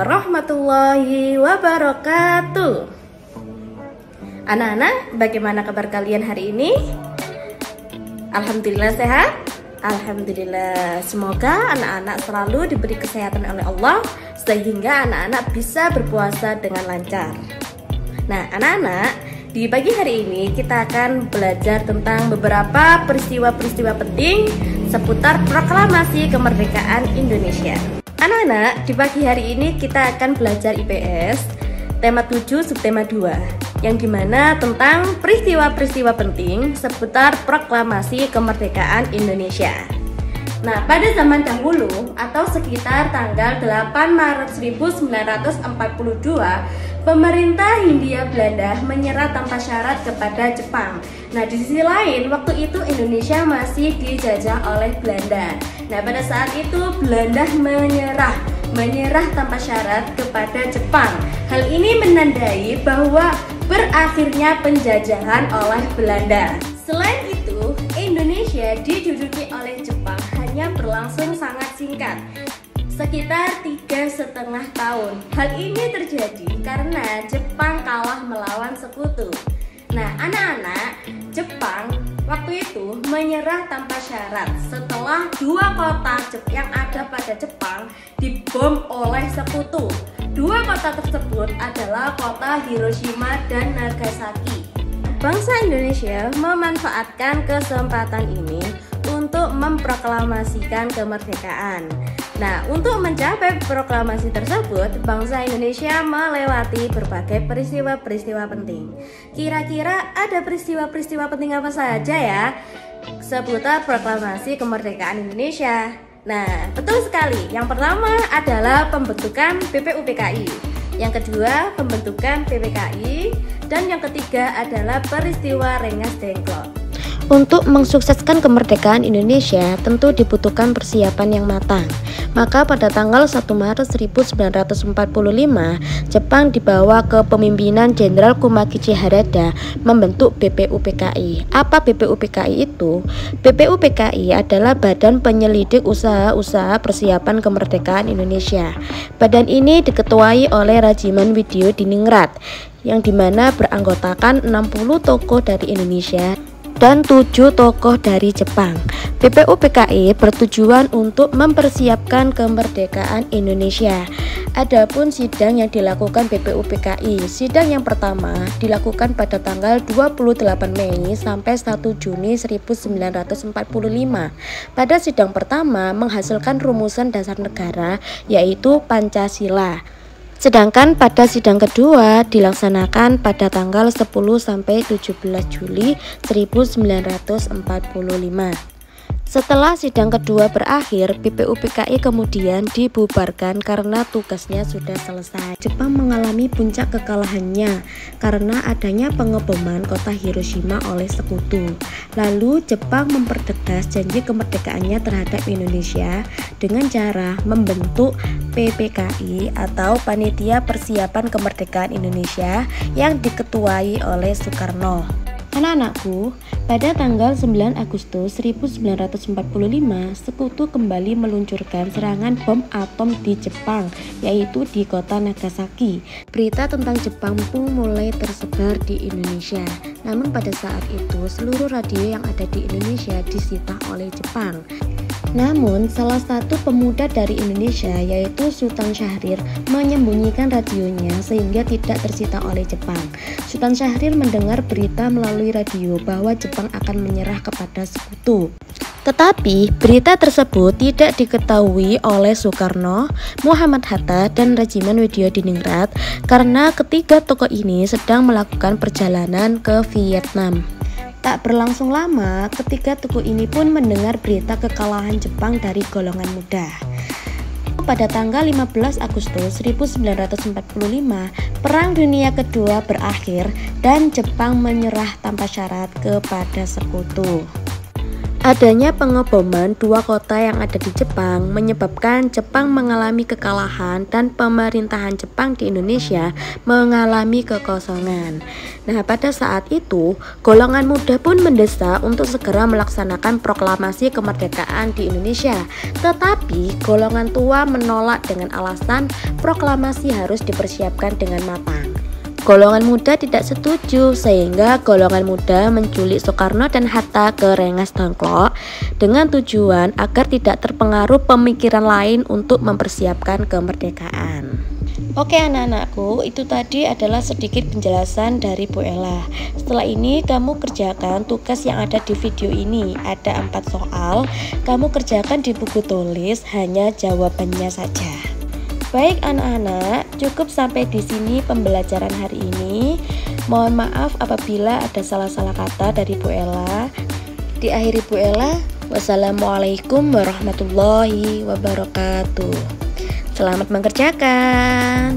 warahmatullahi wabarakatuh. Anak-anak, bagaimana kabar kalian hari ini? Alhamdulillah sehat? Alhamdulillah. Semoga anak-anak selalu diberi kesehatan oleh Allah sehingga anak-anak bisa berpuasa dengan lancar. Nah, anak-anak, di pagi hari ini kita akan belajar tentang beberapa peristiwa-peristiwa penting seputar proklamasi kemerdekaan Indonesia. Anak-anak, di pagi hari ini kita akan belajar IPS tema 7 subtema 2 yang dimana tentang peristiwa-peristiwa penting seputar proklamasi kemerdekaan Indonesia. Nah, pada zaman dahulu atau sekitar tanggal 8 Maret 1942, pemerintah Hindia Belanda menyerah tanpa syarat kepada Jepang. Nah, di sisi lain, waktu itu Indonesia masih dijajah oleh Belanda. Nah, pada saat itu Belanda menyerah tanpa syarat kepada Jepang. Hal ini menandai bahwa berakhirnya penjajahan oleh Belanda. Selain itu, Indonesia diduduki oleh Jepang hanya berlangsung sangat singkat, sekitar 3,5 tahun. Hal ini terjadi karena Jepang kalah melawan sekutu. Nah, anak-anak, Jepang waktu itu menyerah tanpa syarat setelah 2 kota yang ada pada Jepang dibom oleh sekutu. 2 kota tersebut adalah kota Hiroshima dan Nagasaki. Bangsa Indonesia memanfaatkan kesempatan ini untuk memproklamasikan kemerdekaan. Nah, untuk mencapai proklamasi tersebut, bangsa Indonesia melewati berbagai peristiwa-peristiwa penting. Kira-kira ada peristiwa-peristiwa penting apa saja ya seputar proklamasi kemerdekaan Indonesia? Nah, betul sekali. Yang pertama adalah pembentukan BPUPKI. Yang kedua, pembentukan PPKI. Dan yang ketiga adalah peristiwa Rengas Dengklok. Untuk mensukseskan kemerdekaan Indonesia tentu dibutuhkan persiapan yang matang. Maka pada tanggal 1 Maret 1945, Jepang dibawa ke pemimpinan Jenderal Kumagichi Harada membentuk BPUPKI. Apa BPUPKI itu? BPUPKI adalah Badan Penyelidik Usaha-usaha Persiapan Kemerdekaan Indonesia. Badan ini diketuai oleh Rajiman Widyodiningrat, yang dimana beranggotakan 60 tokoh dari Indonesia dan 7 tokoh dari Jepang. BPUPKI bertujuan untuk mempersiapkan kemerdekaan Indonesia. Adapun sidang yang dilakukan BPUPKI, sidang yang pertama dilakukan pada tanggal 28 Mei sampai 1 Juni 1945. Pada sidang pertama menghasilkan rumusan dasar negara yaitu Pancasila. Sedangkan pada sidang kedua dilaksanakan pada tanggal 10 sampai 17 Juli 1945. Setelah sidang kedua berakhir, BPUPKI kemudian dibubarkan karena tugasnya sudah selesai. Jepang mengalami puncak kekalahannya karena adanya pengeboman kota Hiroshima oleh sekutu. Lalu Jepang mempertegas janji kemerdekaannya terhadap Indonesia dengan cara membentuk PPKI atau Panitia Persiapan Kemerdekaan Indonesia yang diketuai oleh Soekarno. Anak-anakku, pada tanggal 9 Agustus 1945, sekutu kembali meluncurkan serangan bom atom di Jepang, yaitu di kota Nagasaki. Berita tentang Jepang pun mulai tersebar di Indonesia. Namun pada saat itu, seluruh radio yang ada di Indonesia disita oleh Jepang. Namun, salah satu pemuda dari Indonesia yaitu Sultan Syahrir menyembunyikan radionya sehingga tidak tersita oleh Jepang. Sultan Syahrir mendengar berita melalui radio bahwa Jepang akan menyerah kepada sekutu. Tetapi berita tersebut tidak diketahui oleh Soekarno, Muhammad Hatta, dan Rajiman Widyodiningrat karena ketiga tokoh ini sedang melakukan perjalanan ke Vietnam. Tak berlangsung lama, ketiga tokoh ini pun mendengar berita kekalahan Jepang dari golongan muda. Pada tanggal 15 Agustus 1945, Perang Dunia Kedua berakhir dan Jepang menyerah tanpa syarat kepada sekutu. Adanya pengeboman dua kota yang ada di Jepang menyebabkan Jepang mengalami kekalahan dan pemerintahan Jepang di Indonesia mengalami kekosongan. Nah, pada saat itu, golongan muda pun mendesak untuk segera melaksanakan proklamasi kemerdekaan di Indonesia. Tetapi, golongan tua menolak dengan alasan proklamasi harus dipersiapkan dengan matang. Golongan muda tidak setuju sehingga golongan muda menculik Soekarno dan Hatta ke Rengas Dengklok dengan tujuan agar tidak terpengaruh pemikiran lain untuk mempersiapkan kemerdekaan. Oke anak-anakku, itu tadi adalah sedikit penjelasan dari Bu Ella. Setelah ini kamu kerjakan tugas yang ada di video ini. Ada 4 soal, kamu kerjakan di buku tulis, hanya jawabannya saja. Baik anak-anak, cukup sampai di sini pembelajaran hari ini. Mohon maaf apabila ada salah-salah kata dari Bu Ella. Diakhiri Bu Ella, wassalamualaikum warahmatullahi wabarakatuh. Selamat mengerjakan.